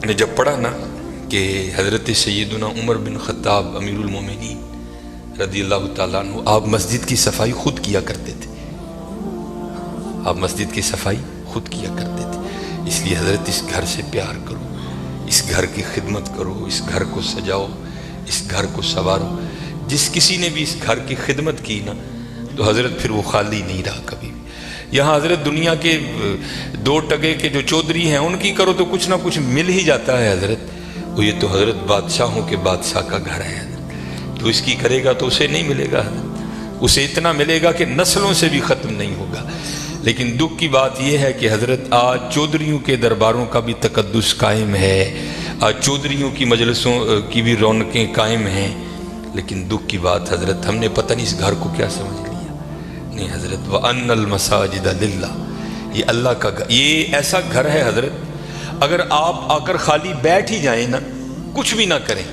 نے جب پڑھا نا کہ حضرت سیدنا عمر بن خطاب امیر المومنین رضی اللہ تعالیٰ عنہ آپ مسجد کی صفائی خود کیا کرتے تھے، آپ مسجد کی صفائی خود کیا کرتے تھے، اس لیے حضرت اس گھر سے پیار کرو، اس گھر کی خدمت کرو، اس گھر کو سجاؤ، اس گھر کو سنوارو۔ جس کسی نے بھی اس گھر کی خدمت کی نا تو حضرت پھر وہ خالی نہیں رہا کبھی بھی۔ یہاں حضرت دنیا کے دو ٹگے کے جو چودھری ہیں ان کی کرو تو کچھ نہ کچھ مل ہی جاتا ہے حضرت، وہ یہ تو حضرت بادشاہوں کے بادشاہ کا گھر ہے حضرت، تو اس کی کرے گا تو اسے نہیں ملے گا حضرت، اسے اتنا ملے گا کہ نسلوں سے بھی ختم نہیں ہوگا۔ لیکن دکھ کی بات یہ ہے کہ حضرت آج چودھریوں کے درباروں کا بھی تقدس قائم ہے، آج چودھریوں کی مجلسوں کی بھی رونقیں قائم ہیں، لیکن دکھ کی بات حضرت ہم نے پتہ نہیں اس گھر کو کیا سمجھ لیا۔ نہیں حضرت وَأَنَّ الْمَسَاجِدَ لِلَّهِ، یہ اللہ کا گھر، یہ ایسا گھر ہے حضرت اگر آپ آ کر خالی بیٹھ ہی جائیں نا، کچھ بھی نہ کریں،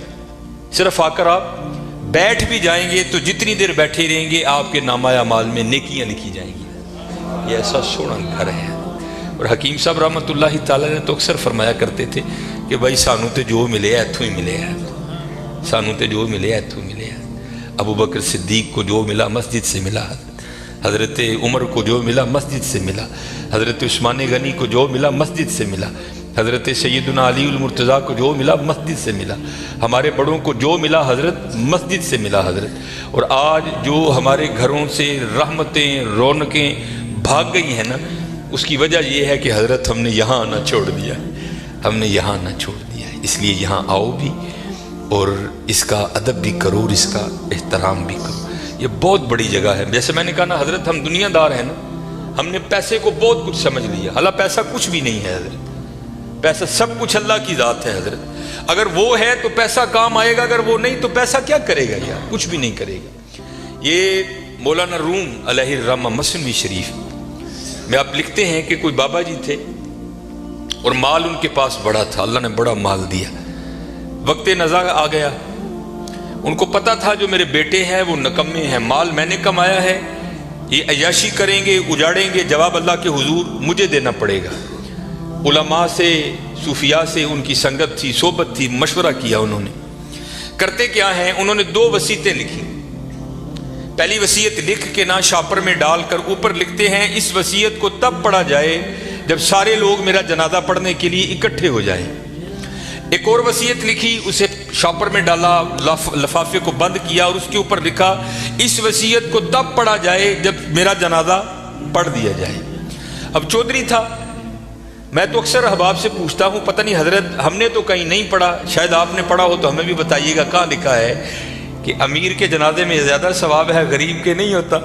صرف آ کر آپ بیٹھ بھی جائیں گے تو جتنی دیر بیٹھے رہیں گے آپ کے نامہ اعمال میں نیکیاں لکھی جائیں گی۔ یہ ایسا سونا گھر ہے۔ اور حکیم صاحب رحمۃ اللہ تعالیٰ نے تو اکثر فرمایا کرتے تھے کہ بھائی سانو تے جو ملے ایتھوں ہی ملے ہے، سانو تے جو ملے ایتھوں ملے ہے۔ ابو بکر صدیق کو جو ملا مسجد سے ملا، حضرت عمر کو جو ملا مسجد سے ملا، حضرت عثمان غنی کو جو ملا مسجد سے ملا، حضرت سیدنا علی المرتضیٰ کو جو ملا مسجد سے ملا، ہمارے بڑوں کو جو ملا حضرت مسجد سے ملا حضرت۔ اور آج جو ہمارے گھروں سے رحمتیں رونقیں بھاگ گئی ہیں نا، اس کی وجہ یہ ہے کہ حضرت ہم نے یہاں آنا چھوڑ دیا ہے، ہم نے یہاں آنا چھوڑ دیا ہے۔ اس لیے یہاں آؤ بھی اور اس کا ادب بھی کرو اور اس کا احترام بھی کرو، یہ بہت بڑی جگہ ہے۔ جیسے میں نے کہا نا حضرت ہم دنیا دار ہیں نا، ہم نے پیسے کو بہت کچھ سمجھ لیا، حالانکہ پیسہ کچھ بھی نہیں ہے حضرت، پیسہ سب کچھ اللہ کی ذات ہے حضرت۔ اگر وہ ہے تو پیسہ کام آئے گا، اگر وہ نہیں تو پیسہ کیا کرے گا یار، کچھ بھی نہیں کرے گا۔ یہ مولانا روم علیہ الرحمہ مثنوی شریف میں آپ لکھتے ہیں کہ کوئی بابا جی تھے اور مال ان کے پاس بڑا تھا، اللہ نے بڑا مال دیا، وقت نزاع آ گیا، ان کو پتا تھا جو میرے بیٹے ہیں وہ نکمے ہیں، مال میں نے کمایا ہے، یہ عیاشی کریں گے اجاڑیں گے، جواب اللہ کے حضور مجھے دینا پڑے گا۔ علماء سے صوفیاء سے ان کی سنگت تھی، صحبت تھی، مشورہ کیا انہوں نے۔ کرتے کیا ہیں، انہوں نے 2 وصیتیں لکھی۔ پہلی وصیت لکھ کے نا شاپر میں ڈال کر اوپر لکھتے ہیں اس وصیت کو تب پڑھا جائے جب سارے لوگ میرا جنازہ پڑھنے کے لیے اکٹھے ہو جائیں۔ ایک اور وصیت لکھی، اسے شاپر میں ڈالا، لفافے کو بند کیا اور اس کے اوپر لکھا اس وصیت کو تب پڑھا جائے جب میرا جنازہ پڑھ دیا جائے۔ اب چودھری تھا، میں تو اکثر احباب سے پوچھتا ہوں پتہ نہیں حضرت ہم نے تو کہیں نہیں پڑھا، شاید آپ نے پڑھا ہو تو ہمیں بھی بتائیے گا، کہاں لکھا ہے کہ امیر کے جنازے میں زیادہ ثواب ہے، غریب کے نہیں ہوتا،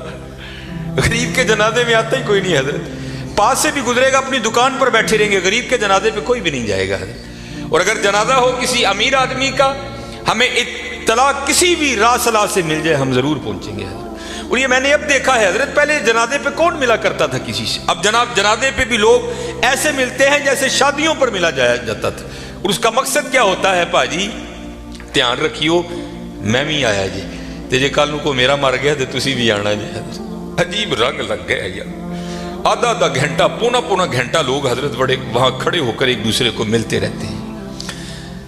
غریب کے جنازے میں آتا ہی کوئی نہیں حضرت، پاس سے بھی گزرے گا اپنی دکان پر بیٹھے رہیں گے، غریب کے جنازے پہ کوئی بھی نہیں جائے گا حضرت۔ اور اگر جنازہ ہو کسی امیر آدمی کا، ہمیں اطلاع کسی بھی راہ صلاح سے مل جائے ہم ضرور پہنچیں گے حضرت۔ اور یہ میں نے اب دیکھا ہے حضرت، پہلے جنازے پہ کون ملا کرتا تھا کسی سے، اب جناب جنازے پہ بھی لوگ ایسے ملتے ہیں جیسے شادیوں پر ملا جاتا تھا۔ اور اس کا مقصد کیا ہوتا ہے، پاجی دھیان رکھیو میں بھی آیا جی تے جے کل کو میرا مر گیا تے تسی بھی آنا جی۔ عجیب رنگ لگ گیا یار، آدھا گھنٹہ پونا گھنٹا لوگ حضرت بڑے وہاں کھڑے ہو کر ایک دوسرے کو ملتے رہتے ہیں۔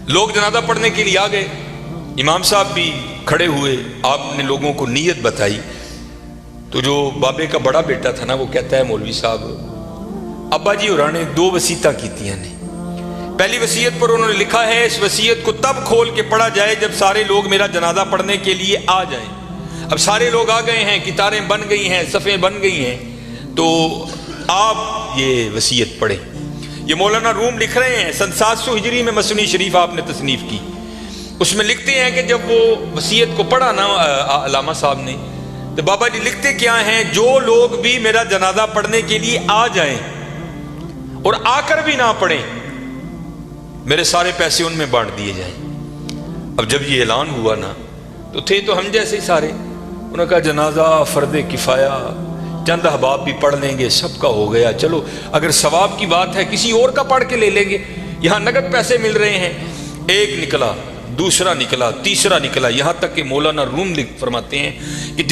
لوگ جنازہ پڑھنے کے لیے آ گئے، امام صاحب بھی کھڑے ہوئے، آپ نے لوگوں کو نیت بتائی تو جو بابے کا بڑا بیٹا تھا نا وہ کہتا ہے مولوی صاحب ابا جی اور نے 2 وصیتاں کیتیاں نے، پہلی وصیت پر انہوں نے لکھا ہے اس وصیت کو تب کھول کے پڑھا جائے جب سارے لوگ میرا جنازہ پڑھنے کے لیے آ جائیں۔ اب سارے لوگ آ گئے ہیں، قطاریں بن گئی ہیں، صفیں بن گئی ہیں، تو آپ یہ وصیت پڑھیں۔ یہ مولانا روم لکھ رہے ہیں، سن 700 ہجری میں مثنوی شریف آپ نے تصنیف کی، اس میں لکھتے ہیں کہ جب وہ وصیت کو پڑھا نا علامہ صاحب نے تو بابا جی لکھتے کیا ہیں، جو لوگ بھی میرا جنازہ پڑھنے کے لیے آ جائیں اور آ کر بھی نہ پڑھیں میرے سارے پیسے ان میں بانٹ دیے جائیں۔ اب جب یہ اعلان ہوا نا تو تھے تو ہم جیسے ہی سارے، انہوں نے کہا جنازہ فرض کفایہ، چند احباب بھی پڑھ لیں گے، سب کا ہو گیا، چلو اگر ثواب کی بات ہے کسی اور کا پڑھ کے لے لیں گے، یہاں نقد پیسے مل رہے ہیں۔ ایک نکلا، دوسرا نکلا، تیسرا نکلا، یہاں تک کہ مولانا روم فرماتے ہیں کہ